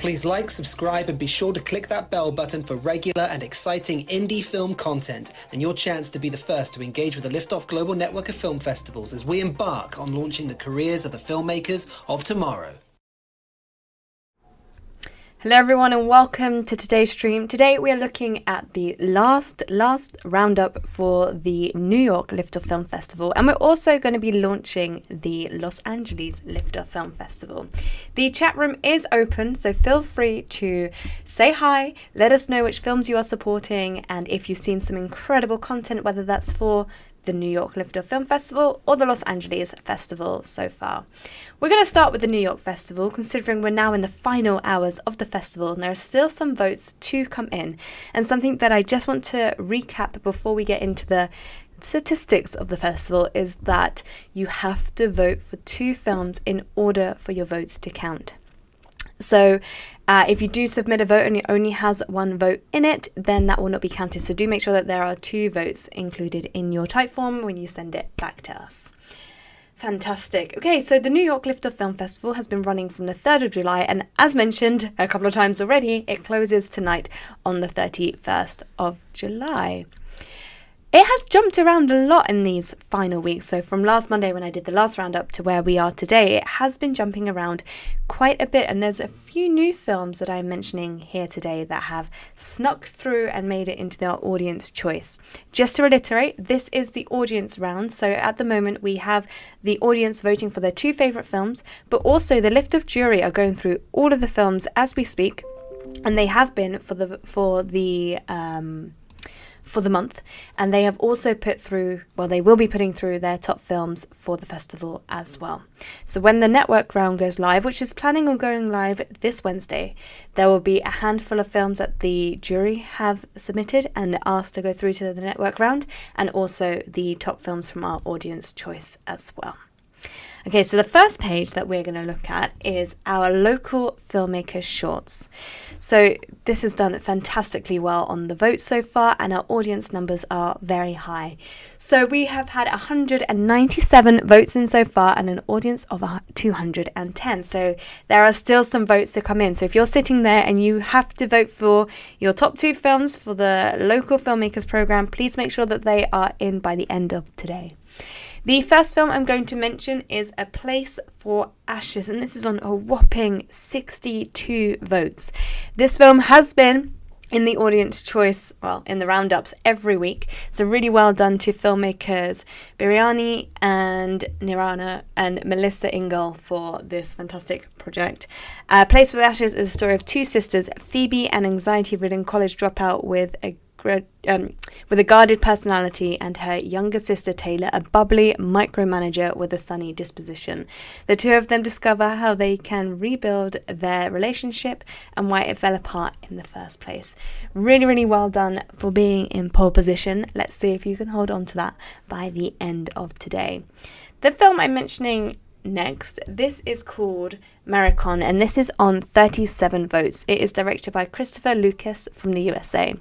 Please like, subscribe, and be sure to click that bell button for regular and exciting indie film content and your chance to be the first to engage with the Liftoff Global Network of Film Festivals as we embark on launching the careers of the filmmakers of tomorrow. Hello everyone and welcome to today's stream. Today we are looking at the last roundup for the New York Liftoff Film Festival, and we're also going to be launching the Los Angeles Liftoff Film Festival. The chat room is open, so feel free to say hi, let us know which films you are supporting, and if you've seen some incredible content, whether that's for the New York Liftoff Film Festival or the Los Angeles Festival so far. We're going to start with the New York Festival, considering we're now in the final hours of the festival and there are still some votes to come in. And something that I just want to recap before we get into the statistics of the festival is that you have to vote for 2 films in order for your votes to count. So if you do submit a vote and it only has 1 vote in it, then that will not be counted. So do make sure that there are 2 votes included in your type form when you send it back to us. Fantastic. Okay, so the New York Liftoff Film Festival has been running from the 3rd of July, and as mentioned a couple of times already, it closes tonight on the 31st of July. It has jumped around a lot in these final weeks. So from last Monday when I did the last roundup to where we are today, it has been jumping around quite a bit. And there's a few new films that I'm mentioning here today that have snuck through and made it into their audience choice. Just to reiterate, this is the audience round. So at the moment we have the audience voting for their 2 favourite films, but also the Liftoff jury are going through all of the films as we speak. And they have been for the month, and they have also they will be putting through their top films for the festival as well. So when the network round goes live, which is planning on going live this Wednesday, there will be a handful of films that the jury have submitted and asked to go through to the network round, and also the top films from our audience choice as well. Okay, so the first page that we're going to look at is our local filmmaker shorts. So this has done fantastically well on the vote so far, and our audience numbers are very high. So we have had 197 votes in so far and an audience of 210. So there are still some votes to come in. So if you're sitting there and you have to vote for your top 2 films for the local filmmakers program, please make sure that they are in by the end of today. The first film I'm going to mention is A Place for Ashes, and this is on a whopping 62 votes. This film has been in the audience choice, in the roundups every week. So really well done to filmmakers Biryani and Nirana and Melissa Ingle for this fantastic project. Place for Ashes is a story of 2 sisters, Phoebe, an anxiety-ridden college dropout with a guarded personality, and her younger sister Taylor, a bubbly micromanager with a sunny disposition. The 2 of them discover how they can rebuild their relationship and why it fell apart in the first place. Really, really well done for being in pole position. Let's see if you can hold on to that by the end of today. The film I'm mentioning next, this is called Maricon, and this is on 37 votes. It is directed by Christopher Lucas from the USA.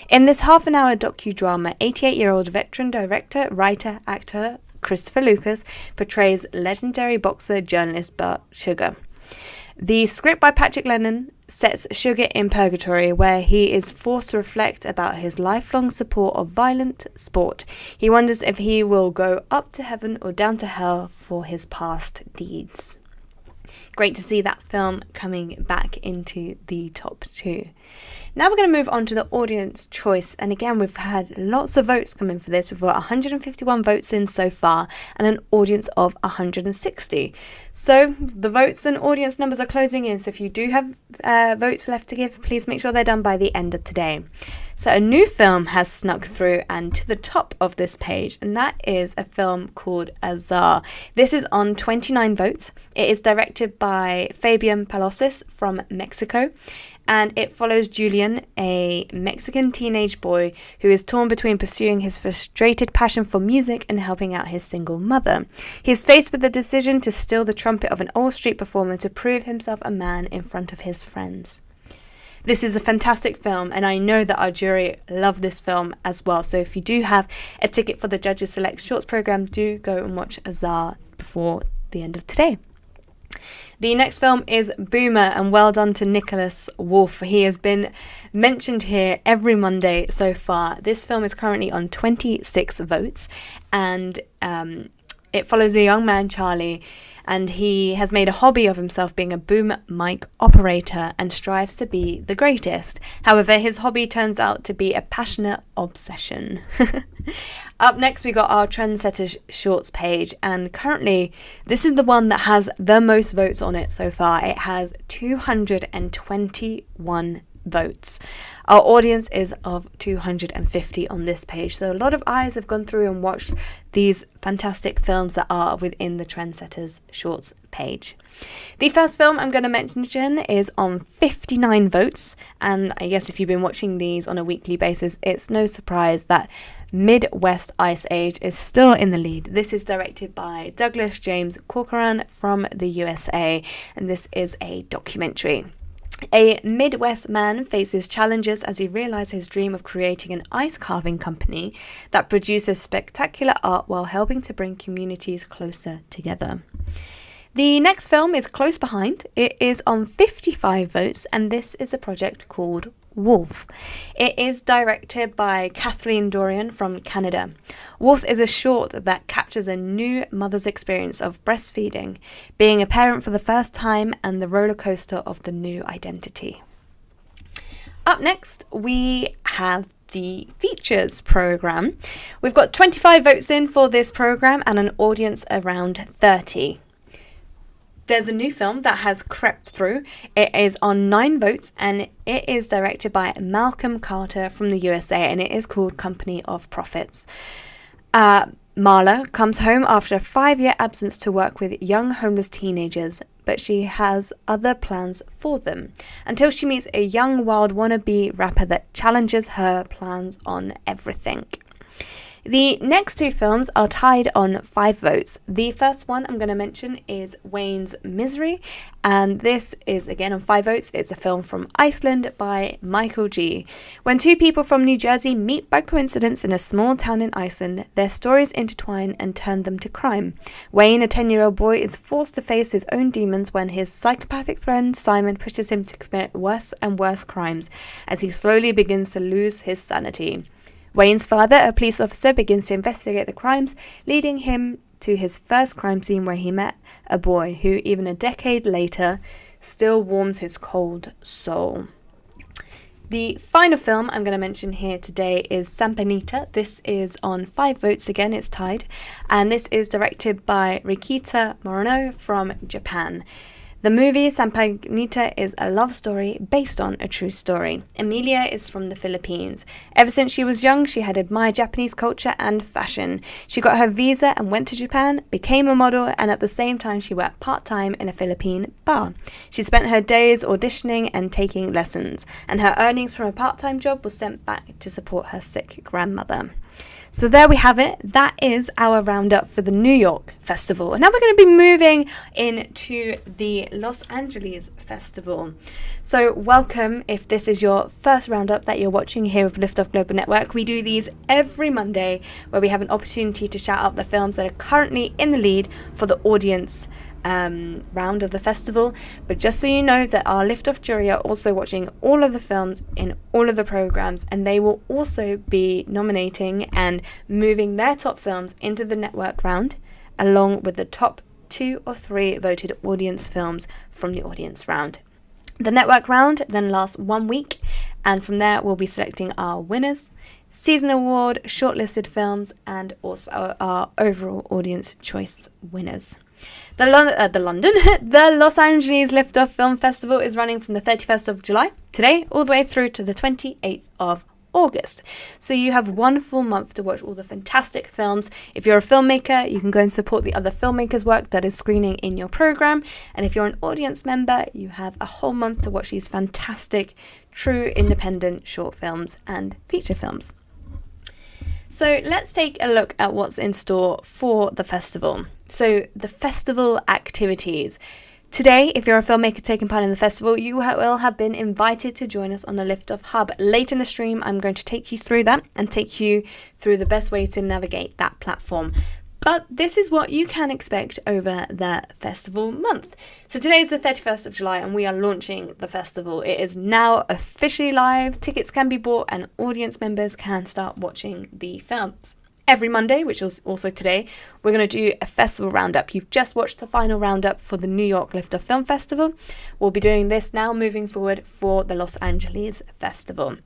In this half-an-hour docudrama, 88-year-old veteran director, writer, actor Christopher Lucas portrays legendary boxer journalist Burt Sugar. The script by Patrick Lennon sets Sugar in purgatory, where he is forced to reflect about his lifelong support of violent sport. He wonders if he will go up to heaven or down to hell for his past deeds. Great to see that film coming back into the top 2. Now we're going to move on to the audience choice, and again we've had lots of votes come in for this. We've got 151 votes in so far and an audience of 160. So the votes and audience numbers are closing in, so if you do have votes left to give, please make sure they're done by the end of today. So a new film has snuck through and to the top of this page, and that is a film called Azar. This is on 29 votes. It is directed by Fabian Palosis from Mexico, and it follows Julian, a Mexican teenage boy who is torn between pursuing his frustrated passion for music and helping out his single mother. He is faced with the decision to steal the trumpet of an old street performer to prove himself a man in front of his friends. This is a fantastic film, and I know that our jury love this film as well. So if you do have a ticket for the Judges Select Shorts program, do go and watch Azar before the end of today. The next film is Boomer, and well done to Nicholas Wolf. He has been mentioned here every Monday so far. This film is currently on 26 votes, and it follows a young man, Charlie, and he has made a hobby of himself being a boom mic operator and strives to be the greatest. However, his hobby turns out to be a passionate obsession. Up next, we got our trendsetter shorts page, and currently this is the one that has the most votes on it so far. It has 221 votes. Our audience is of 250 on this page, so a lot of eyes have gone through and watched these fantastic films that are within the Trendsetters Shorts page. The first film I'm going to mention is on 59 votes, and I guess if you've been watching these on a weekly basis, it's no surprise that Midwest Ice Age is still in the lead. This is directed by Douglas James Corcoran from the USA, and this is a documentary. A Midwest man faces challenges as he realizes his dream of creating an ice carving company that produces spectacular art while helping to bring communities closer together. The next film is close behind. It is on 55 votes, and this is a project called Wolf. It is directed by Kathleen Dorian from Canada. Wolf is a short that captures a new mother's experience of breastfeeding, being a parent for the first time, and the roller coaster of the new identity. Up next, we have the features program. We've got 25 votes in for this program and an audience around 30. There's a new film that has crept through. It is on 9 votes, and it is directed by Malcolm Carter from the USA, and it is called Company of Prophets. Marla comes home after a 5-year absence to work with young homeless teenagers, but she has other plans for them until she meets a young wild wannabe rapper that challenges her plans on everything. The next 2 films are tied on 5 votes. The first one I'm going to mention is Wayne's Misery, and this is again on 5 votes. It's a film from Iceland by Michael G. When 2 people from New Jersey meet by coincidence in a small town in Iceland, their stories intertwine and turn them to crime. Wayne, a 10-year-old boy, is forced to face his own demons when his psychopathic friend Simon pushes him to commit worse and worse crimes as he slowly begins to lose his sanity. Wayne's father, a police officer, begins to investigate the crimes, leading him to his first crime scene where he met a boy who, even a decade later, still warms his cold soul. The final film I'm going to mention here today is Sampanita. This is on 5 votes again, it's tied, and this is directed by Rikita Moreno from Japan. The movie Sampanita is a love story based on a true story. Emilia is from the Philippines. Ever since she was young, she had admired Japanese culture and fashion. She got her visa and went to Japan, became a model, and at the same time she worked part-time in a Philippine bar. She spent her days auditioning and taking lessons, and her earnings from a part-time job was sent back to support her sick grandmother. So there we have it. That is our roundup for the New York Festival. And now we're going to be moving into the Los Angeles Festival. So welcome if this is your first roundup that you're watching here with Liftoff Global Network. We do these every Monday where we have an opportunity to shout out the films that are currently in the lead for the audience round of the festival. But just so you know that our Liftoff jury are also watching all of the films in all of the programs, and they will also be nominating and moving their top films into the network round along with the top 2 or 3 voted audience films from the audience round. The network round then lasts 1 week, and from there we'll be selecting our winners, season award, shortlisted films, and also our overall audience choice winners. The Los Angeles Liftoff Film Festival is running from the 31st of July, today, all the way through to the 28th of August. So you have 1 full month to watch all the fantastic films. If you're a filmmaker, you can go and support the other filmmakers' work that is screening in your program. And if you're an audience member, you have a whole month to watch these fantastic, true independent short films and feature films. So let's take a look at what's in store for the festival. So the festival activities. Today, if you're a filmmaker taking part in the festival, you will have been invited to join us on the Liftoff Hub. Late in the stream, I'm going to take you through that and take you through the best way to navigate that platform. But this is what you can expect over the festival month. So today is the 31st of July and we are launching the festival. It is now officially live. Tickets can be bought and audience members can start watching the films. Every Monday, which is also today, we're going to do a festival roundup. You've just watched the final roundup for the New York Liftoff Film Festival. We'll be doing this now moving forward for the Los Angeles Festival.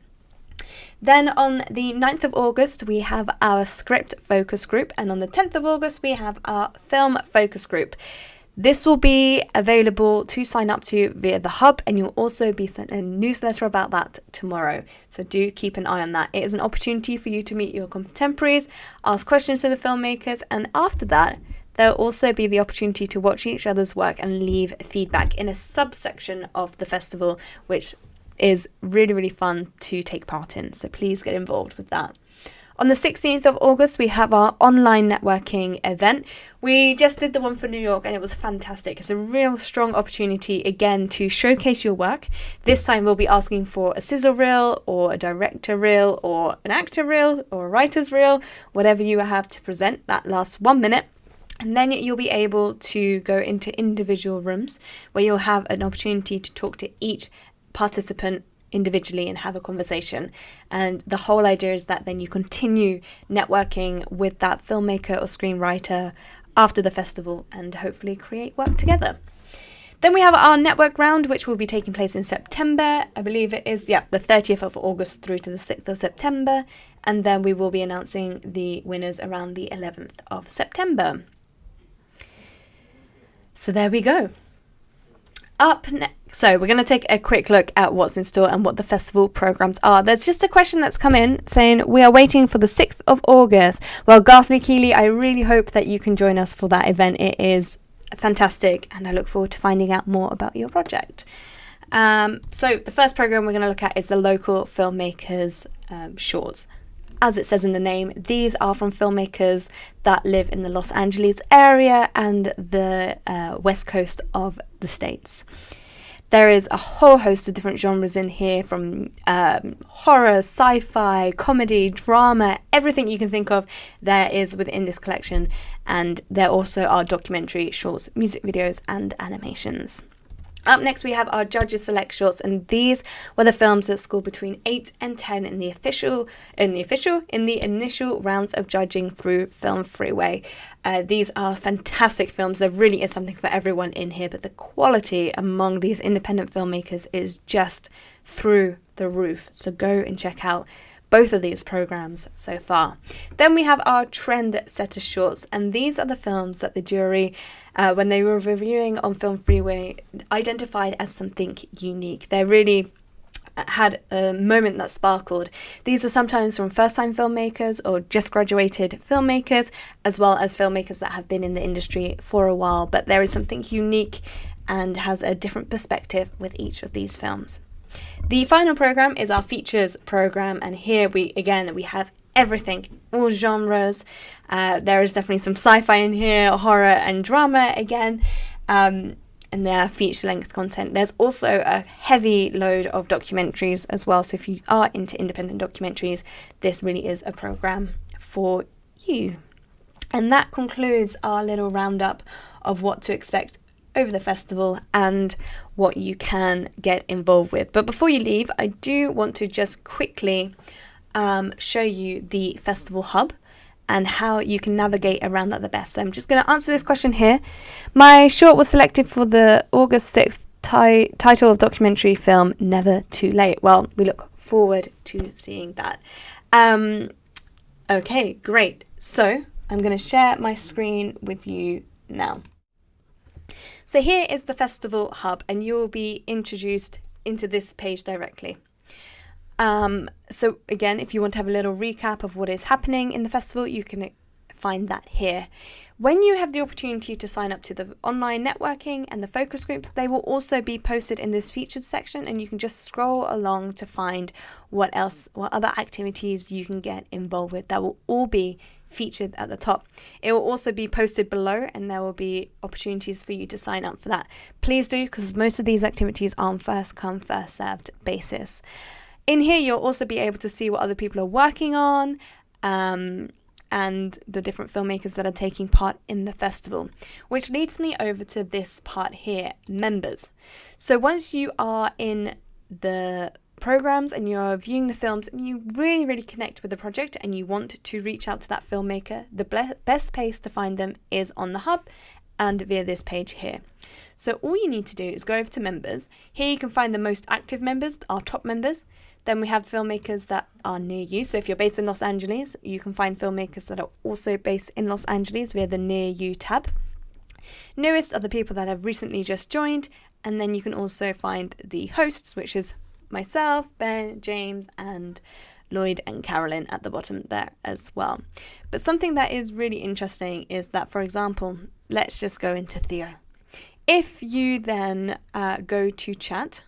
Then on the 9th of August, we have our script focus group. And on the 10th of August, we have our film focus group. This will be available to sign up to via the hub, and you'll also be sent a newsletter about that tomorrow. So do keep an eye on that. It is an opportunity for you to meet your contemporaries, ask questions to the filmmakers, and after that, there'll also be the opportunity to watch each other's work and leave feedback in a subsection of the festival, which is really, really fun to take part in. So please get involved with that. On the 16th of August, we have our online networking event. We just did the one for New York and it was fantastic. It's a real strong opportunity, again, to showcase your work. This time we'll be asking for a sizzle reel or a director reel or an actor reel or a writer's reel, whatever you have to present that last 1 minute. And then you'll be able to go into individual rooms where you'll have an opportunity to talk to each participant individually and have a conversation. And the whole idea is that then you continue networking with that filmmaker or screenwriter after the festival and hopefully create work together. Then we have our network round, which will be taking place in September. I believe it is, the 30th of August through to the 6th of September. And then we will be announcing the winners around the 11th of September. So there we go. Up next, so we're going to take a quick look at what's in store and what the festival programs are. There's just a question that's come in saying we are waiting for the 6th of August. Well, Ghastly Keeley, I really hope that you can join us for that event. It is fantastic and I look forward to finding out more about your project. So the first program we're going to look at is the local filmmakers shorts. As it says in the name, these are from filmmakers that live in the Los Angeles area and the west coast of the States. There is a whole host of different genres in here, from horror, sci-fi, comedy, drama, everything you can think of there is within this collection. And there also are documentary shorts, music videos and animations. Up next, we have our Judges Select Shorts, and these were the films that scored between 8 and 10 in the initial rounds of judging through Film Freeway. These are fantastic films. There really is something for everyone in here, but the quality among these independent filmmakers is just through the roof. So go and check out both of these programs so far. Then we have our trendsetter shorts, and these are the films that the jury, when they were reviewing on Film Freeway, identified as something unique. They really had a moment that sparkled. These are sometimes from first-time filmmakers or just graduated filmmakers, as well as filmmakers that have been in the industry for a while, but there is something unique and has a different perspective with each of these films. The final program is our features program, and here we have everything, all genres. There is definitely some sci-fi in here, horror and drama again, and their feature-length content. There's also a heavy load of documentaries as well, so if you are into independent documentaries, this really is a program for you. And that concludes our little roundup of what to expect over the festival and what you can get involved with. But before you leave, I do want to just quickly show you the festival hub and how you can navigate around that the best. So I'm just going to answer this question here. My short was selected for the August 6th title of documentary film Never Too Late. Well, we look forward to seeing that. Okay, great. So I'm going to share my screen with you now. So here is the festival hub, and you'll be introduced into this page directly. So again, if you want to have a little recap of what is happening in the festival, you can find that here. When you have the opportunity to sign up to the online networking and the focus groups, they will also be posted in this featured section, and you can just scroll along to find what other activities you can get involved with. That will all be featured at the top. It will also be posted below, and there will be opportunities for you to sign up for that. Please do, because most of these activities are on first come, first served basis. In here, you'll also be able to see what other people are working on, and the different filmmakers that are taking part in the festival, which leads me over to this part here, members. So once you are in the programs and you're viewing the films and you really connect with the project and you want to reach out to that filmmaker, the best place to find them is on the hub and via this page here. So all you need to do is go over to members. Here you can find the most active members, our top members. Then we have filmmakers that are near you. So if you're based in Los Angeles, you can find filmmakers that are also based in Los Angeles via the Near You tab. Newest are the people that have recently just joined. And then you can also find the hosts, which is myself, Ben, James, and Lloyd and Carolyn at the bottom there as well. But something that is really interesting is that, for example, let's just go into Theo. If you then go to chat,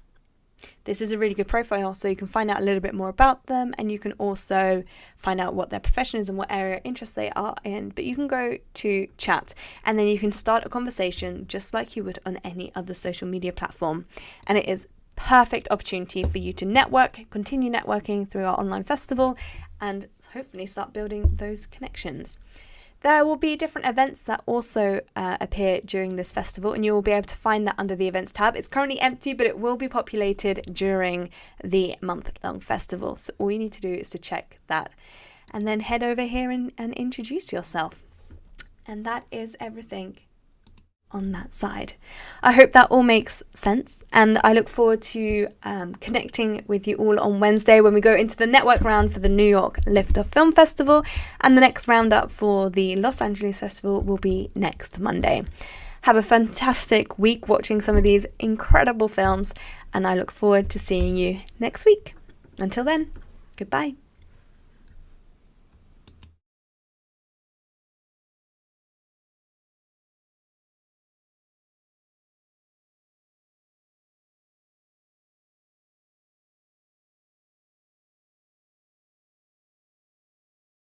this is a really good profile, so you can find out a little bit more about them, and you can also find out what their profession is and what area of interest they are in. But you can go to chat, and then you can start a conversation just like you would on any other social media platform. And it is perfect opportunity for you to network, continue networking through our online festival, and hopefully start building those connections. There will be different events that also appear during this festival, and you will be able to find that under the events tab. It's currently empty, but it will be populated during the month-long festival. So all you need to do is to check that and then head over here and introduce yourself. And that is everything on that side. I hope that all makes sense, and I look forward to connecting with you all on Wednesday when we go into the network round for the New York Liftoff Film Festival, and the next roundup for the Los Angeles Festival will be next Monday. Have a fantastic week watching some of these incredible films, and I look forward to seeing you next week. Until then, goodbye.